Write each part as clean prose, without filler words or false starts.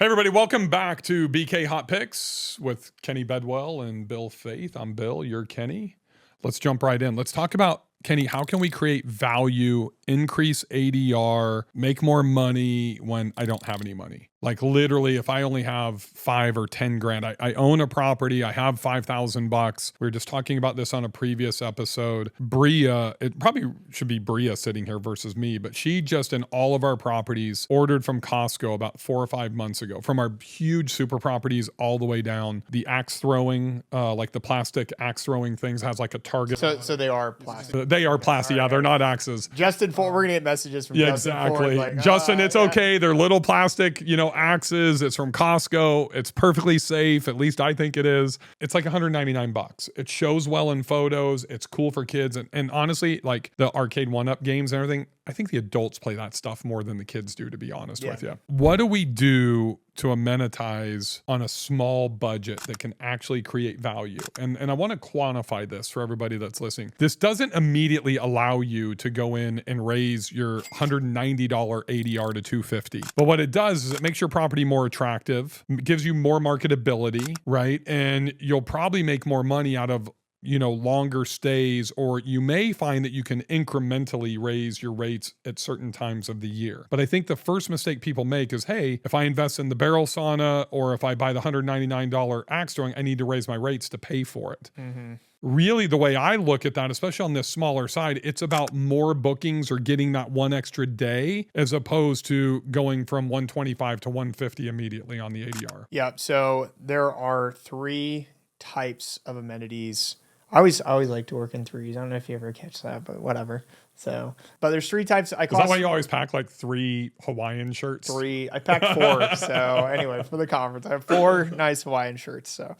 Hey everybody, welcome back to BK Hot Picks with Kenny Bedwell and Bill Faith. I'm Bill, you're Kenny. Let's jump right in. Let's talk about, Kenny, how can we create value, increase ADR, make more money when I don't have any money? Like literally, if I only have 5 or 10 grand, I own a property, I have $5,000. We were just talking about this on a previous episode. Bria, it probably should be Bria sitting here versus me, but she just in all of our properties ordered from Costco about 4 or 5 months ago, from our huge super properties all the way down. The axe throwing, like the plastic axe throwing things has like a target. So they are plastic. They are plastic. Yeah, they're not axes. Justin Ford, we're gonna get messages from Justin exactly. Ford. Like, Justin, it's yeah. okay. They're little plastic, axes. It's from Costco. It's perfectly safe. At least I think it is. It's like $199. It shows well in photos. It's cool for kids. And honestly, like the arcade 1-up games and everything, I think the adults play that stuff more than the kids do, to be honest with you. What do we do to amenitize on a small budget that can actually create value? And I want to quantify this for everybody that's listening. This doesn't immediately allow you to go in and raise your $190 ADR to $250. But what it does is it makes your property more attractive, gives you more marketability, right? And you'll probably make more money out of longer stays, or you may find that you can incrementally raise your rates at certain times of the year. But I think the first mistake people make is, hey, if I invest in the barrel sauna or if I buy the $199 axe throwing, I need to raise my rates to pay for it. Mm-hmm. Really, the way I look at that, especially on this smaller side, it's about more bookings or getting that one extra day as opposed to going from 125 to 150 immediately on the ADR. Yeah. So there are 3 types of amenities. I always like to work in threes. I don't know if you ever catch that, but whatever. So, but there's 3 types. Is that why you always pack like 3 Hawaiian shirts? 3. I packed 4. So anyway, for the conference, I have 4 nice Hawaiian shirts. So,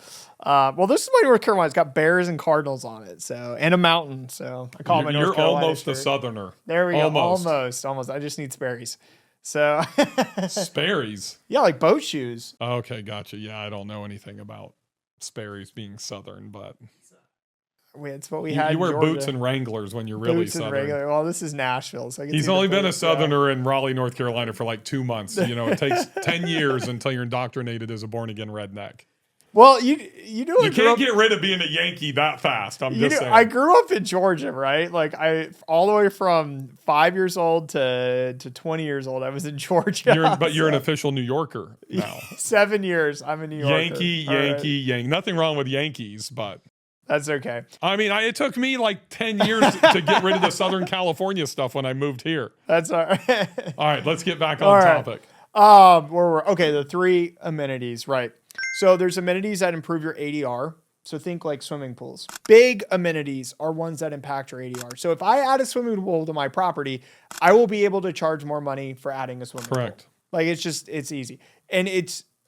well, this is my North Carolina. It's got bears and cardinals on it. So, and a mountain. So I call it my North Carolina. You're almost shirt. a Southerner. There we go. Almost. I just need Sperry's. So Sperry's. Yeah, like boat shoes. Okay, gotcha. Yeah, I don't know anything about Sperry's being Southern, but it's what we had. You wear Georgia. boots and Wranglers when you're really boots Southern. And Wrangler. Well, this is Nashville, so I can He's only been a Southerner in Raleigh, North Carolina for like 2 months. It takes 10 years until you're indoctrinated as a born-again redneck. Well, you can't get rid of being a Yankee that fast. I'm just saying. I grew up in Georgia, right? Like all the way from 5 years old to 20 years old, I was in Georgia. But you're an official New Yorker now. 7 years, I'm a New Yorker. Yankee. Nothing wrong with Yankees, but that's okay. I mean, it took me like 10 years to get rid of the Southern California stuff when I moved here. That's all right. All right, let's get back on topic. Okay, the 3 amenities, right? So there's amenities that improve your ADR. So think like swimming pools. Big amenities are ones that impact your ADR. So if I add a swimming pool to my property, I will be able to charge more money for adding a swimming pool. Correct. Like it's easy. And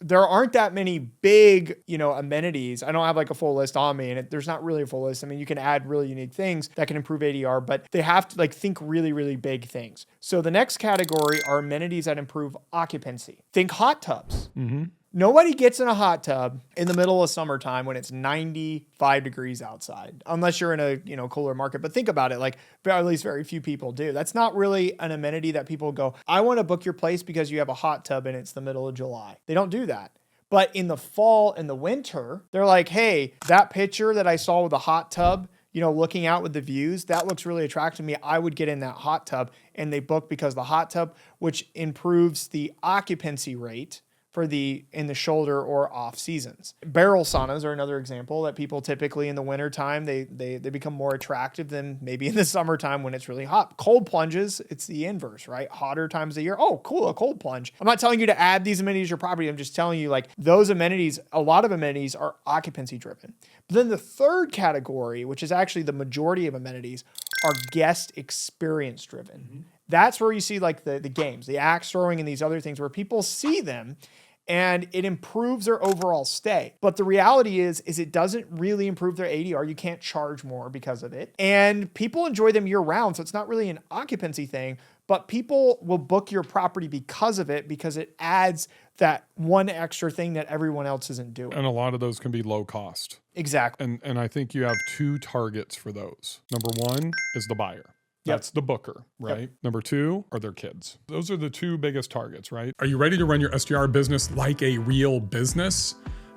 there aren't that many big, amenities. I don't have like a full list on me, and there's not really a full list. I mean, you can add really unique things that can improve ADR, but they have to think really, really big things. So the next category are amenities that improve occupancy. Think hot tubs. Mm-hmm. Nobody gets in a hot tub in the middle of summertime when it's 95 degrees outside, unless you're in a cooler market. But think about it, at least very few people do. That's not really an amenity that people go, I want to book your place because you have a hot tub and it's the middle of July. They don't do that. But in the fall and the winter, they're like, hey, that picture that I saw with the hot tub, looking out with the views, that looks really attractive to me. I would get in that hot tub, and they book because the hot tub, which improves the occupancy rate in the shoulder or off seasons. Barrel saunas are another example that people typically in the winter time, they become more attractive than maybe in the summertime when it's really hot. Cold plunges, it's the inverse, right? Hotter times of the year. Oh, cool, a cold plunge. I'm not telling you to add these amenities to your property. I'm just telling you those amenities, a lot of amenities are occupancy driven. But then the third category, which is actually the majority of amenities, are guest experience driven. Mm-hmm. That's where you see the games, the axe throwing and these other things where people see them and it improves their overall stay. But the reality is it doesn't really improve their ADR. You can't charge more because of it. And people enjoy them year round. So it's not really an occupancy thing, but people will book your property because of it, because it adds that one extra thing that everyone else isn't doing. And a lot of those can be low cost. Exactly. And I think you have 2 targets for those. Number 1 is the buyer. That's the booker, right? Yep. Number 2 are their kids. Those are the 2 biggest targets, right? Are you ready to run your STR business like a real business?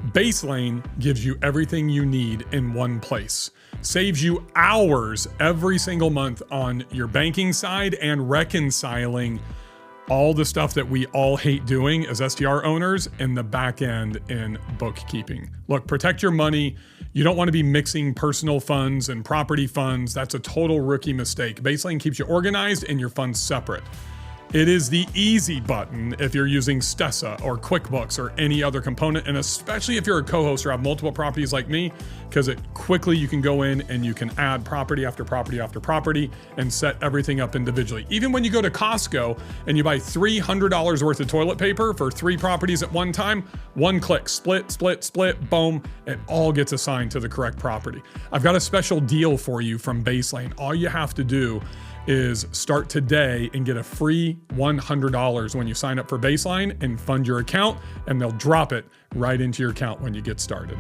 Baselane gives you everything you need in one place. Saves you hours every single month on your banking side and reconciling all the stuff that we all hate doing as STR owners in the back end in bookkeeping. Look, protect your money. You don't want to be mixing personal funds and property funds. That's a total rookie mistake. Baselane keeps you organized and your funds separate. It is the easy button if you're using Stessa or QuickBooks or any other component, and especially if you're a co-host or have multiple properties like me, because it quickly you can go in and you can add property after property after property and set everything up individually. Even when you go to Costco and you buy $300 worth of toilet paper for 3 properties at one time, one click, split, split, split, boom, it all gets assigned to the correct property. I've got a special deal for you from Baselane. All you have to do is start today and get a free $100 when you sign up for Baselane and fund your account, and they'll drop it right into your account when you get started.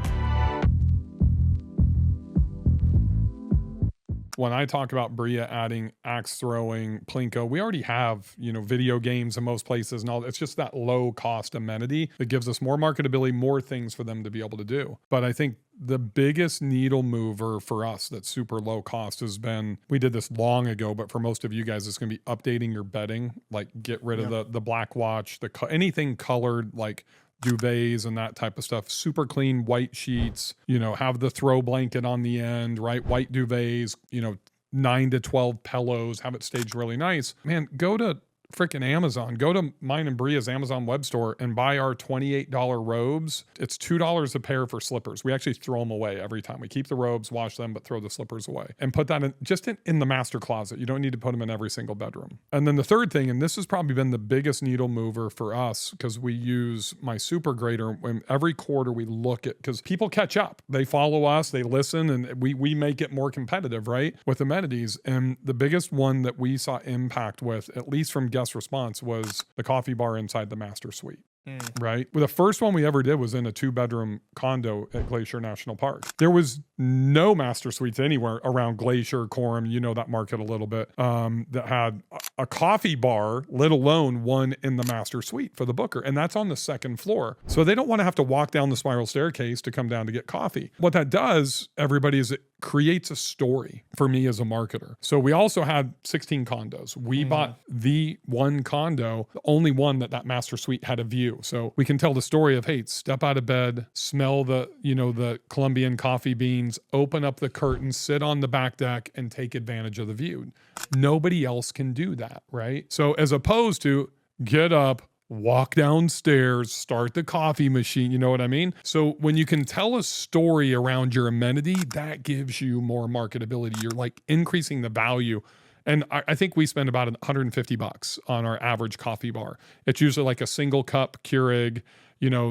When I talk about Bria adding axe throwing, Plinko, we already have, video games in most places and all. It's just that low cost amenity that gives us more marketability, more things for them to be able to do. But I think the biggest needle mover for us that's super low cost has been, we did this long ago, but for most of you guys, it's going to be updating your bedding, like get rid of the black watch, anything colored, like duvets and that type of stuff. Super clean white sheets, have the throw blanket on the end, right? White duvets, 9 to 12 pillows, have it staged really nice. Man, go to freaking Amazon. Go to mine and Bria's Amazon web store and buy our $28 robes. It's $2 a pair for slippers. We actually throw them away every time. We keep the robes, wash them, but throw the slippers away and put that in the master closet. You don't need to put them in every single bedroom. And then the third thing, and this has probably been the biggest needle mover for us, because we use my super grader. Every quarter we look at, because people catch up. They follow us, they listen, and we make it more competitive, right? With amenities. And the biggest one that we saw impact with, at least from guest response, was the coffee bar inside the master suite. Right? Well, the first one we ever did was in a 2-bedroom condo at Glacier National Park. There was no master suites anywhere around Glacier, Coram, that market a little bit, that had a coffee bar, let alone one in the master suite for the booker. And that's on the 2nd floor. So they don't want to have to walk down the spiral staircase to come down to get coffee. What that does, everybody, is it creates a story for me as a marketer. So we also had 16 condos. We bought the one condo, the only one that master suite had a view. So we can tell the story of, hey, step out of bed, smell the Colombian coffee beans, open up the curtains, sit on the back deck and take advantage of the view. Nobody else can do that, right? So as opposed to get up, walk downstairs, start the coffee machine, you know what I mean? So when you can tell a story around your amenity, that gives you more marketability. You're like increasing the value. And I think we spend about $150 on our average coffee bar. It's usually like a single cup Keurig,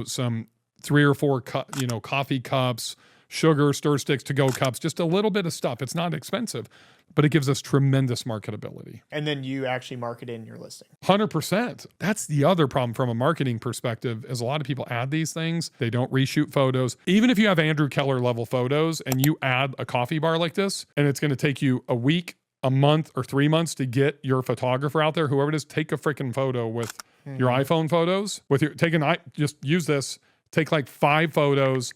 some 3 or 4 coffee cups, sugar, stir sticks, to-go cups, just a little bit of stuff. It's not expensive, but it gives us tremendous marketability. And then you actually market in your listing. 100%. That's the other problem from a marketing perspective, is a lot of people add these things. They don't reshoot photos. Even if you have Andrew Keller level photos and you add a coffee bar like this, and it's going to take you a week, a month, or 3 months to get your photographer out there, whoever it is, take a freaking photo with your iPhone photos. Just use this, take like 5 photos,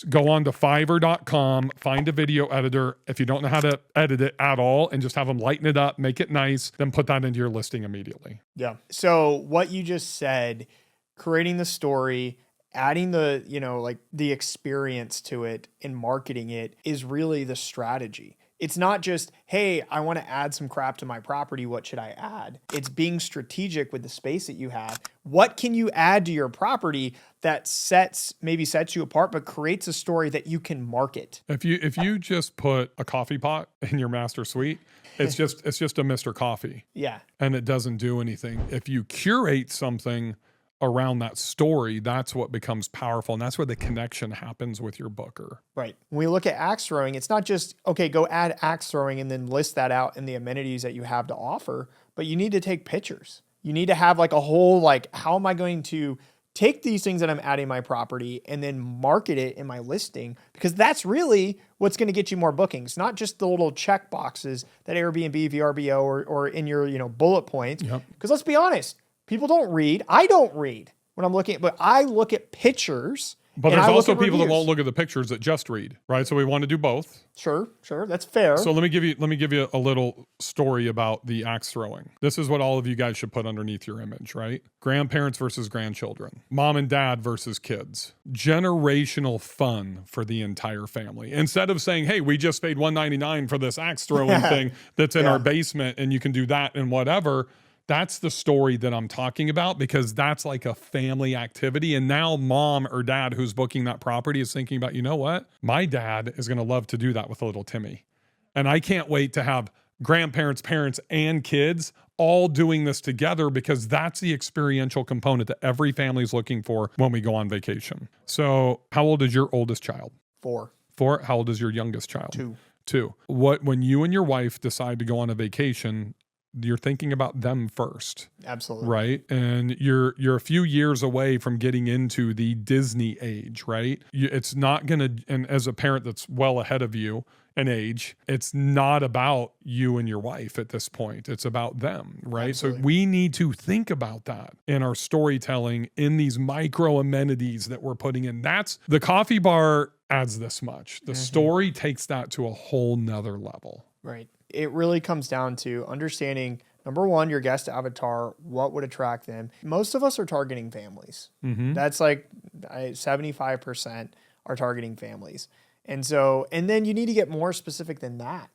go on to Fiverr.com, find a video editor. If you don't know how to edit it at all, and just have them lighten it up, make it nice, then put that into your listing immediately. Yeah. So what you just said, creating the story, adding the, the experience to it and marketing it is really the strategy. It's not just, hey, I want to add some crap to my property. What should I add? It's being strategic with the space that you have. What can you add to your property that sets you apart, but creates a story that you can market? If you just put a coffee pot in your master suite, it's just a Mr. Coffee. Yeah. And it doesn't do anything. If you curate something around that story, that's what becomes powerful. And that's where the connection happens with your booker. Right. When we look at axe throwing, it's not just, okay, go add axe throwing and then list that out in the amenities that you have to offer, but you need to take pictures. You need to have like a whole, how am I going to take these things that I'm adding my property and then market it in my listing, because that's really what's going to get you more bookings, not just the little check boxes that Airbnb, VRBO, or in your, bullet points. Because let's be honest, people don't read. I don't read when I'm looking at, but I look at pictures. But and there's I look also at people that reviews. won't look at the pictures that just read, right? So we want to do both. Sure, that's fair. So let me give you a little story about the axe throwing. This is what all of you guys should put underneath your image, right? Grandparents versus grandchildren, mom and dad versus kids, generational fun for the entire family. Instead of saying, hey, we just paid $199 for this axe throwing thing that's in our basement and you can do that and whatever. That's the story that I'm talking about, because that's like a family activity. And now mom or dad who's booking that property is thinking about, you know what? My dad is going to love to do that with a little Timmy. And I can't wait to have grandparents, parents, and kids all doing this together, because that's the experiential component that every family is looking for when we go on vacation. So how old is your oldest child? 4. 4. How old is your youngest child? 2. 2. When you and your wife decide to go on a vacation, you're thinking about them first. Absolutely. Right? And you're a few years away from getting into the Disney age, right? It's not going to, and as a parent that's well ahead of you in age, it's not about you and your wife at this point. It's about them, right? Absolutely. So we need to think about that in our storytelling, in these micro amenities that we're putting in. That's the coffee bar adds this much. The story takes that to a whole nother level. Right. It really comes down to understanding, number one, your guest avatar, what would attract them. Most of us are targeting families. That's like 75% are targeting families. And then you need to get more specific than that.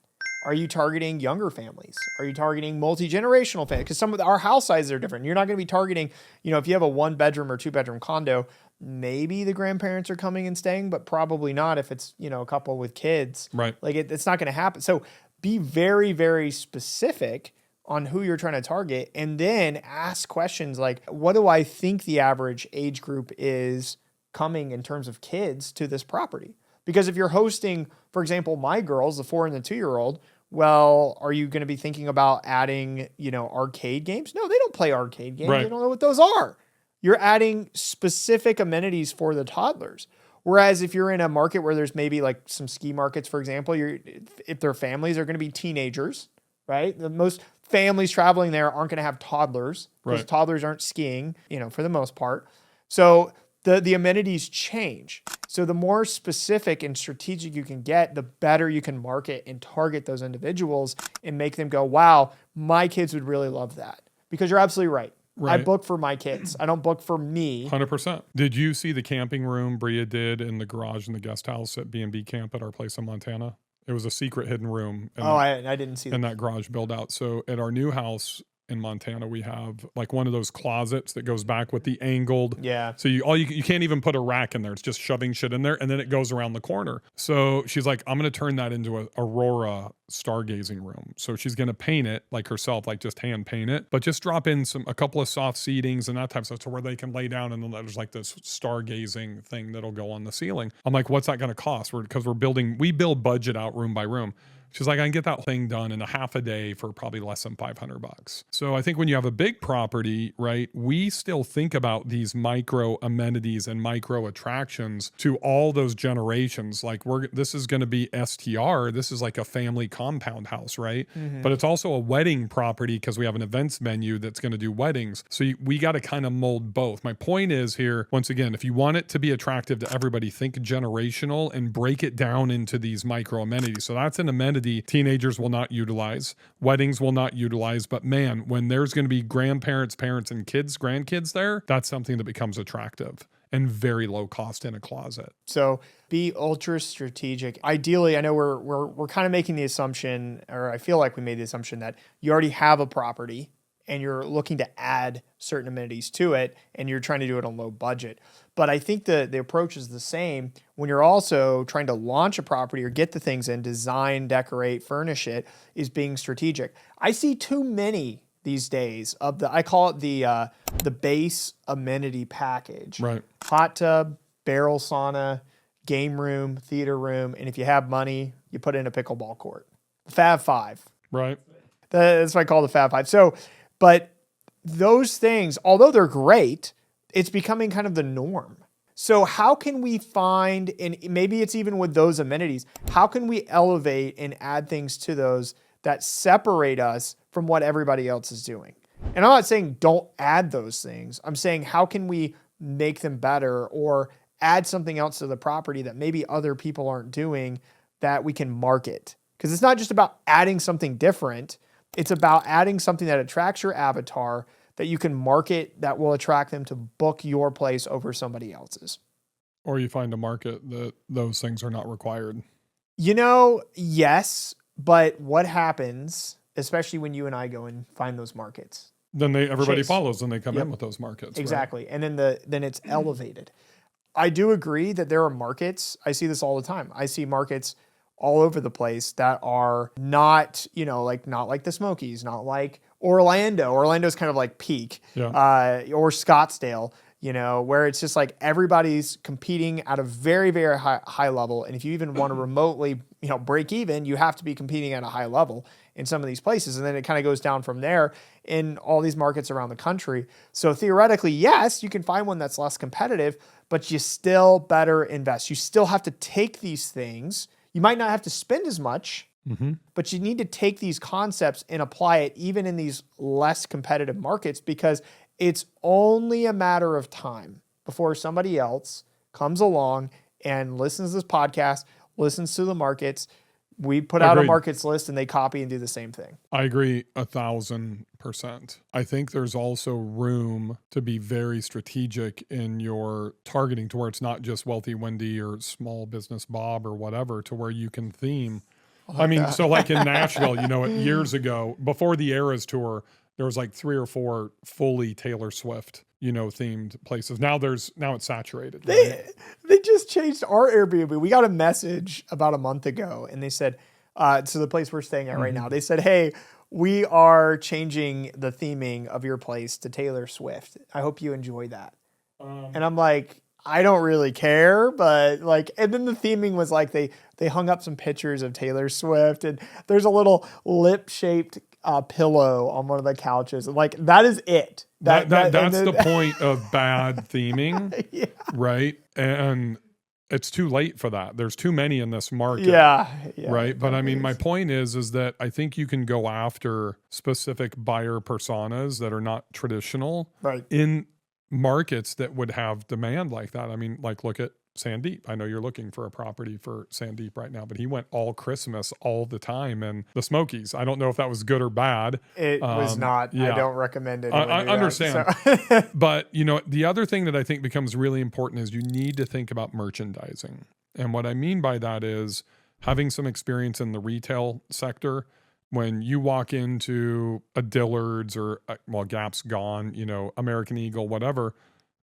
Are you targeting younger families? Are you targeting multi-generational families? Because some of our house sizes are different. You're not going to be targeting, if you have a 1-bedroom or 2-bedroom condo, maybe the grandparents are coming and staying, but probably not if it's, a couple with kids. Right. Like it's not going to happen. So be very, very specific on who you're trying to target, and then ask questions like, what do I think the average age group is coming in terms of kids to this property? Because if you're hosting, for example, my girls, the 4 and the 2-year-old, well, are you going to be thinking about adding, arcade games? No, they don't play arcade games. Right. They don't know what those are. You're adding specific amenities for the toddlers. Whereas if you're in a market where there's maybe like some ski markets, for example, if their families are going to be teenagers, right? The most families traveling there aren't going to have toddlers, because toddlers aren't skiing, for the most part. So the amenities change. So the more specific and strategic you can get, the better you can market and target those individuals and make them go, wow, my kids would really love that. Because you're absolutely right. I book for my kids. I don't book for me. 100%. Did you see the camping room Bria did in the garage in the guest house at B&B Camp at our place in Montana? It was a secret hidden room. I didn't see that. In that garage build out. So at our new house in Montana, we have like one of those closets that goes back with the angled. Yeah. So you can't even put a rack in there. It's just shoving shit in there, and then it goes around the corner. So she's like, I'm going to turn that into a Aurora stargazing room. So she's going to paint it like herself, like just hand paint it, but just drop in a couple of soft seatings and that type of stuff, to where they can lay down, and then there's like this stargazing thing that'll go on the ceiling. I'm like, what's that going to cost? Because we build budget out room by room. She's like, I can get that thing done in a half a day for probably less than $500. So I think when you have a big property, right, we still think about these micro amenities and micro attractions to all those generations. Like this is going to be STR. This is like a family compound house, right? But it's also a wedding property, because we have an events venue that's going to do weddings. So we got to kind of mold both. My point is here, once again, if you want it to be attractive to everybody, think generational and break it down into these micro amenities. So that's an amenity teenagers will not utilize, weddings will not utilize, but man, when there's going to be grandparents, parents, and grandkids there, that's something that becomes attractive and very low cost in a closet. So be ultra strategic. Ideally, I know we're kind of making the assumption, or I feel like we made the assumption, that you already have a property and you're looking to add certain amenities to it, and you're trying to do it on low budget. But I think the approach is the same when you're also trying to launch a property or get the things in, design, decorate, furnish it, is being strategic. I see too many these days of I call it the base amenity package. Right. Hot tub, barrel sauna, game room, theater room, and if you have money, you put in a pickleball court. Fab Five. Right. That's what I call the Fab Five. So, but those things, although they're great, it's becoming kind of the norm. So how can we find, and maybe it's even with those amenities, how can we elevate and add things to those that separate us from what everybody else is doing? And I'm not saying don't add those things. I'm saying how can we make them better or add something else to the property that maybe other people aren't doing that we can market? Because it's not just about adding something different. It's about adding something that attracts your avatar that you can market that will attract them to book your place over somebody else's. Or you find a market that those things are not required. Yes, but what happens, especially when you and I go and find those markets? Then everybody follows and they come in with those markets. Exactly. Right? And then it's elevated. I do agree that there are markets. I see this all the time. I see markets all over the place that are not, not like the Smokies, not like Orlando. Orlando's kind of like peak, or Scottsdale, where it's just like everybody's competing at a very, very high level. And if you even want to remotely, break even, you have to be competing at a high level in some of these places. And then it kind of goes down from there in all these markets around the country. So theoretically, yes, you can find one that's less competitive, but you still better invest. You still have to take these things. You might not have to spend as much, but you need to take these concepts and apply it even in these less competitive markets, because it's only a matter of time before somebody else comes along and listens to this podcast, listens to the markets. We put out a markets list and they copy and do the same thing. I agree 1,000%. I think there's also room to be very strategic in your targeting to where it's not just wealthy Wendy or small business Bob or whatever, to where you can theme. So like in Nashville, years ago, before the Eras tour, there was like 3 or 4 fully Taylor Swift, themed places. Now it's saturated. They just changed our Airbnb. We got a message about a month ago and they said, to the place we're staying at right now, they said, hey, we are changing the theming of your place to Taylor Swift. I hope you enjoy that. And I'm like, I don't really care, but and then the theming was like, they hung up some pictures of Taylor Swift and there's a little lip-shaped pillow on one of the couches. And that is it. That's the point of bad theming, right? And it's too late for that. There's too many in this market. Yeah. Right. But my point is that I think you can go after specific buyer personas that are not traditional in markets that would have demand like that. Look at Sandeep. I know you're looking for a property for Sandeep right now, but he went all Christmas all the time in the Smokies. I don't know if that was good or bad. It was not. Yeah. I don't recommend it. I understand. But, the other thing that I think becomes really important is you need to think about merchandising. And what I mean by that is having some experience in the retail sector. When you walk into a Dillard's or, Gap's gone, American Eagle, whatever,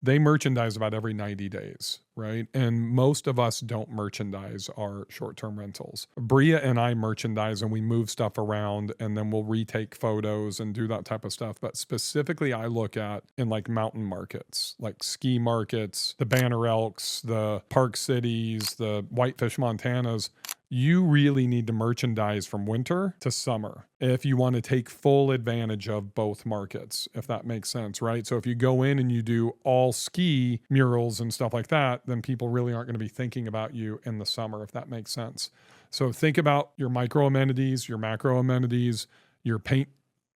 they merchandise about every 90 days, right? And most of us don't merchandise our short-term rentals. Bria and I merchandise and we move stuff around and then we'll retake photos and do that type of stuff. But specifically, I look at in mountain markets, like ski markets, the Banner Elks, the Park Cities, the Whitefish Montanas. You really need to merchandise from winter to summer if you want to take full advantage of both markets, if that makes sense, right? So if you go in and you do all ski murals and stuff like that, then people really aren't going to be thinking about you in the summer, if that makes sense. So think about your micro amenities, your macro amenities, your paint,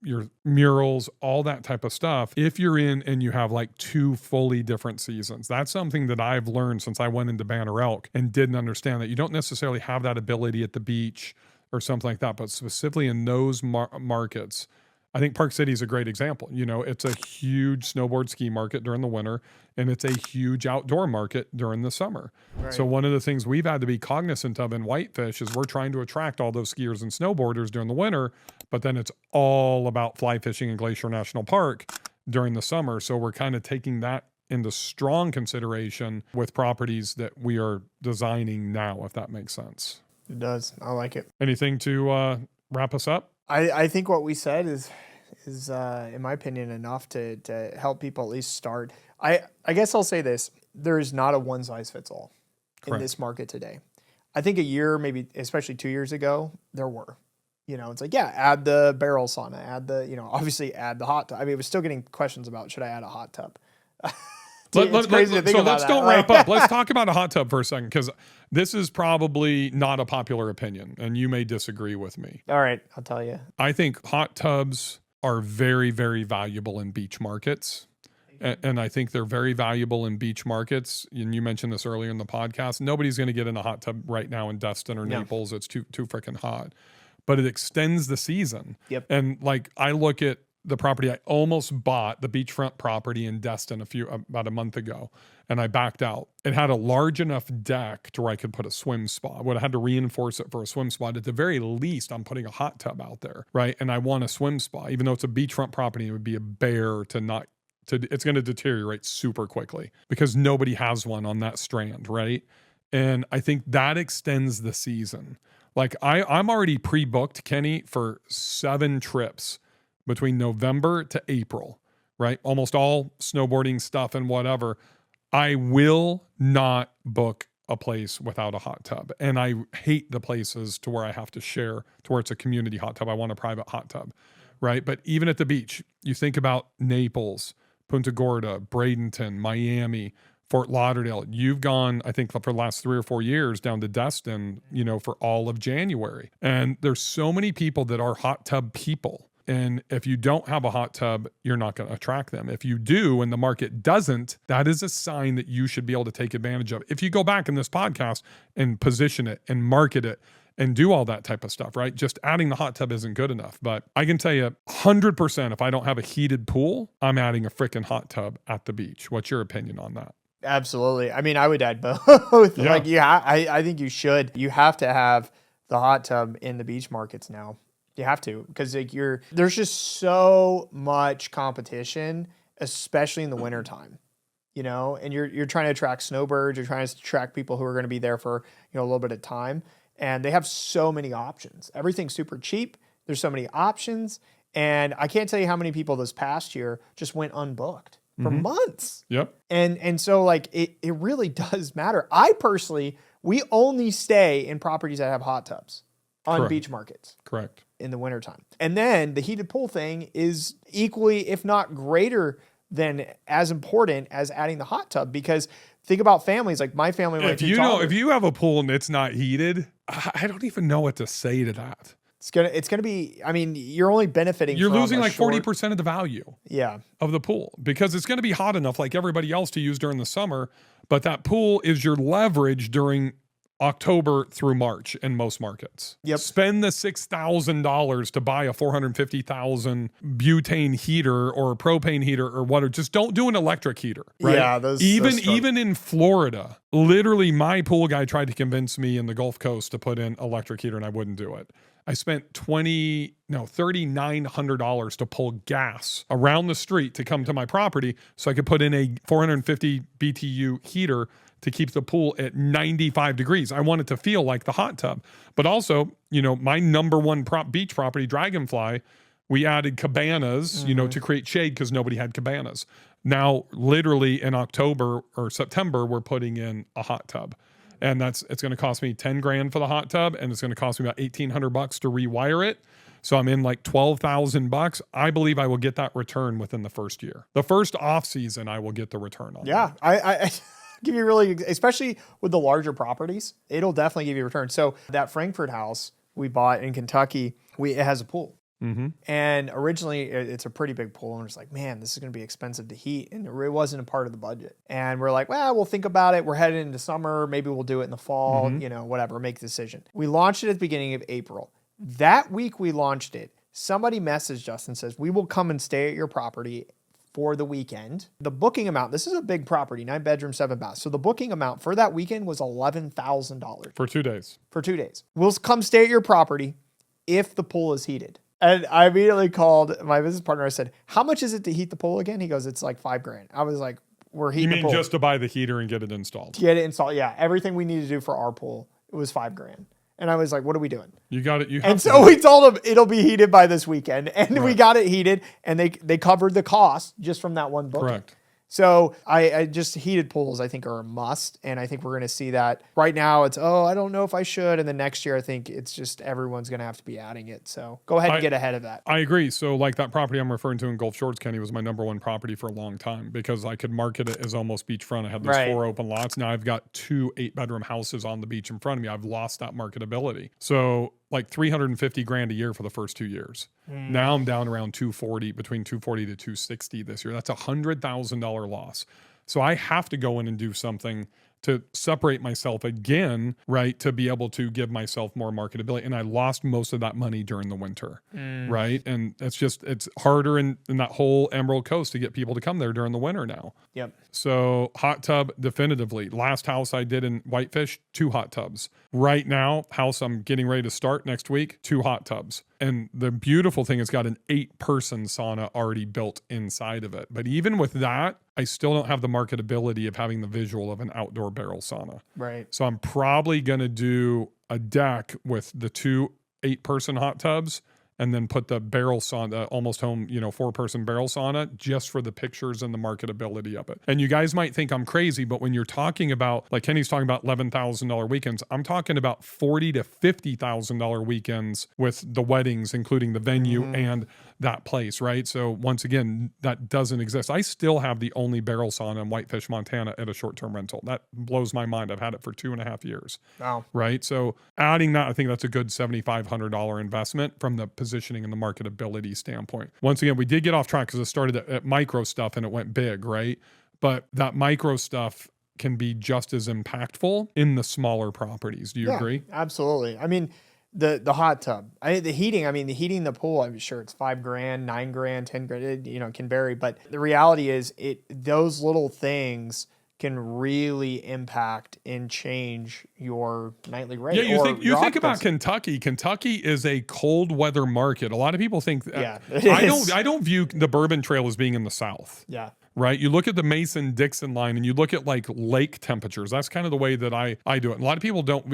your murals, all that type of stuff. If you're in and you have 2 fully different seasons, that's something that I've learned since I went into Banner Elk and didn't understand that you don't necessarily have that ability at the beach or something like that, but specifically in those markets. I think Park City is a great example. It's a huge snowboard ski market during the winter, and it's a huge outdoor market during the summer. Right. So one of the things we've had to be cognizant of in Whitefish is we're trying to attract all those skiers and snowboarders during the winter, but then it's all about fly fishing in Glacier National Park during the summer. So we're kind of taking that into strong consideration with properties that we are designing now, if that makes sense. It does. I like it. Anything to wrap us up? I think what we said is in my opinion, enough to help people at least start. I guess I'll say this. There is not a one size fits all in this market today. I think a year, maybe especially 2 years ago, there were. It's add the barrel sauna, add the, obviously add the hot tub. I was still getting questions about, should I add a hot tub? It's crazy to think about let's that. don't wrap up. Let's talk about a hot tub for a second, because this is probably not a popular opinion, and you may disagree with me. All right, I'll tell you. I think hot tubs are very, very valuable in beach markets. And I think they're very valuable in beach markets. And you mentioned this earlier in the podcast. Nobody's going to get in a hot tub right now in Destin or Naples. It's too freaking hot. But it extends the season. Yep. And like, I look at the property I almost bought, the beachfront property in Destin about a month ago, and I backed out. It had a large enough deck to where I could put a swim spa. I would have had to reinforce it for a swim spa. At the very least, I'm putting a hot tub out there, right? And I want a swim spa. Even though it's a beachfront property, it would be a bear it's going to deteriorate super quickly because nobody has one on that strand, right? And I think that extends the season. Like I'm already pre-booked, Kenny, for 7 trips between November to April, right? Almost all snowboarding stuff and whatever. I will not book a place without a hot tub. And I hate the places to where I have to share, to where it's a community hot tub. I want a private hot tub, right? But even at the beach, you think about Naples, Punta Gorda, Bradenton, Miami, Fort Lauderdale. You've gone, I think, for the last 3 or 4 years down to Destin, for all of January. And there's so many people that are hot tub people. And if you don't have a hot tub, you're not going to attract them. If you do and the market doesn't, that is a sign that you should be able to take advantage of. If you go back in this podcast and position it and market it and do all that type of stuff, right? Just adding the hot tub isn't good enough. But I can tell you 100%, if I don't have a heated pool, I'm adding a freaking hot tub at the beach. What's your opinion on that? Absolutely. I mean, I would add both. Yeah. I think you should. You have to have the hot tub in the beach markets now. You have to, because there's just so much competition, especially in the wintertime, and you're trying to attract snowbirds, you're trying to attract people who are going to be there for, a little bit of time. And they have so many options. Everything's super cheap. There's so many options. And I can't tell you how many people this past year just went unbooked for months. Yep. And so like it really does matter. I personally, we only stay in properties that have hot tubs on Correct. beach markets. Correct. In the wintertime. And then the heated pool thing is equally, if not greater than as important as adding the hot tub, because think about families. Like my family went to if you have a pool and it's not heated, I don't even know what to say to that. It's gonna be, I mean, you're only benefiting. You're losing like 40% of the value of the pool, because it's going to be hot enough like everybody else to use during the summer. But that pool is your leverage during October through March in most markets. Yep. Spend the $6,000 to buy a $450,000 butane heater or a propane heater or whatever. Just don't do an electric heater. Right? Yeah, even in Florida, literally my pool guy tried to convince me in the Gulf Coast to put in electric heater, and I wouldn't do it. I spent $3,900 to pull gas around the street to come to my property so I could put in a 450 BTU heater to keep the pool at 95 degrees. I want it to feel like the hot tub. But also, my number one beach property, Dragonfly, we added cabanas, to create shade because nobody had cabanas. Now, literally in October or September, we're putting in a hot tub. And it's going to cost me 10 grand for the hot tub, and it's going to cost me about $1,800 to rewire it. So I'm in like $12,000. I believe I will get that return within the first year. The first off season, I will get the return on. Yeah, I give you really, especially with the larger properties, it'll definitely give you a return. So that Frankfurt house we bought in Kentucky, it has a pool. Mm-hmm. And originally it's a pretty big pool, and we're just like, man, this is going to be expensive to heat. And it wasn't a part of the budget. And we're like, well, we'll think about it. We're headed into summer. Maybe we'll do it in the fall, whatever, make the decision. We launched it at the beginning of April. That week we launched it, somebody messaged us and says, we will come and stay at your property for the weekend. The booking amount, this is a big property, 9 bedrooms, 7 baths. So the booking amount for that weekend was $11,000. For 2 days. For 2 days. We'll come stay at your property if the pool is heated. And I immediately called my business partner. I said, how much is it to heat the pool again? He goes, it's like $5,000. I was like, we're heating the pool. You mean just to buy the heater and get it installed? Get it installed. Yeah. Everything we need to do for our pool, it was $5,000. And I was like, what are we doing? You got it. And so we told him it'll be heated by this weekend. And we got it heated, and they covered the cost just from that one booking. Correct. So I just heated pools, I think, are a must. And I think we're going to see that right now. It's, oh, I don't know if I should. And then next year, I think it's just everyone's going to have to be adding it. So go ahead and get ahead of that. I agree. So like that property I'm referring to in Gulf Shores, Kenny, was my number one property for a long time because I could market it as almost beachfront. I had these 4 open lots. Now I've got 2 8-bedroom houses on the beach in front of me. I've lost that marketability. So like 350 grand a year for the first 2 years. Now I'm down around 240, between 240 to 260 this year. That's $100,000 loss. So I have to go in and do something to separate myself again, right? To be able to give myself more marketability. And I lost most of that money during the winter, right? And it's harder in that whole Emerald Coast to get people to come there during the winter now. Yep. So hot tub, definitively. Last house I did in Whitefish, 2 hot tubs. Right now, house I'm getting ready to start next week, 2 hot tubs. And the beautiful thing, it's got an 8-person sauna already built inside of it. But even with that, I still don't have the marketability of having the visual of an outdoor barrel sauna. Right. So I'm probably going to do a deck with the 2 8-person hot tubs and then put the barrel sauna, almost home, 4-person barrel sauna, just for the pictures and the marketability of it. And you guys might think I'm crazy, but when you're talking about, like Kenny's talking about $11,000 weekends, I'm talking about $40,000 to $50,000 weekends with the weddings, including the venue and that place, right? So once again, that doesn't exist. I still have the only barrel sauna in Whitefish, Montana at a short-term rental. That blows my mind. I've had it for 2.5 years. Wow. Right? So adding that, I think that's a good $7,500 investment from the positioning and the marketability standpoint. Once again, we did get off track because it started at micro stuff and it went big, right? But that micro stuff can be just as impactful in the smaller properties. Do you agree? Absolutely. I mean, the hot tub, the heating the pool, I'm sure it's $5 grand, $9 grand, 10 grand, it can vary. But the reality is those little things can really impact and change your nightly rate. Yeah, you think about Kentucky. Kentucky is a cold weather market. A lot of people think I don't view the Bourbon Trail as being in the South. Yeah. Right? You look at the Mason-Dixon line and you look at like lake temperatures. That's kind of the way that I do it. And a lot of people don't.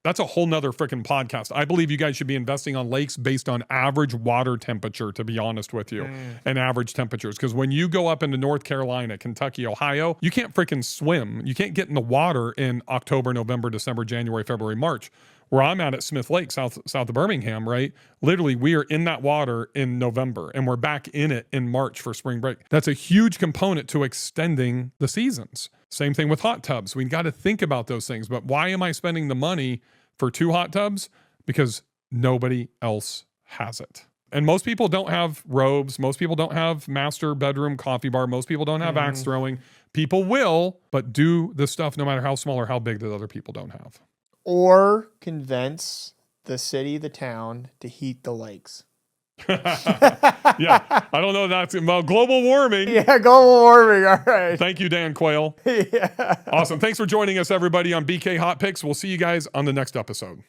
That's a whole nother freaking podcast. I believe you guys should be investing on lakes based on average water temperature, to be honest with you, and average temperatures. Because when you go up into North Carolina, Kentucky, Ohio, you can't freaking swim. You can't get in the water in October, November, December, January, February, March. Where I'm at Smith Lake, south of Birmingham, right? Literally, we are in that water in November and we're back in it in March for spring break. That's a huge component to extending the seasons. Same thing with hot tubs. We got to think about those things. But why am I spending the money for 2 hot tubs? Because nobody else has it. And most people don't have robes. Most people don't have master bedroom coffee bar. Most people don't have axe throwing. People will, but do the stuff no matter how small or how big that other people don't have. Or convince the city, the town to heat the lakes. Yeah, I don't know. That's about global warming. Yeah, global warming. All right. Thank you, Dan Quayle. Yeah. Awesome. Thanks for joining us, everybody, on BK Hot Picks. We'll see you guys on the next episode.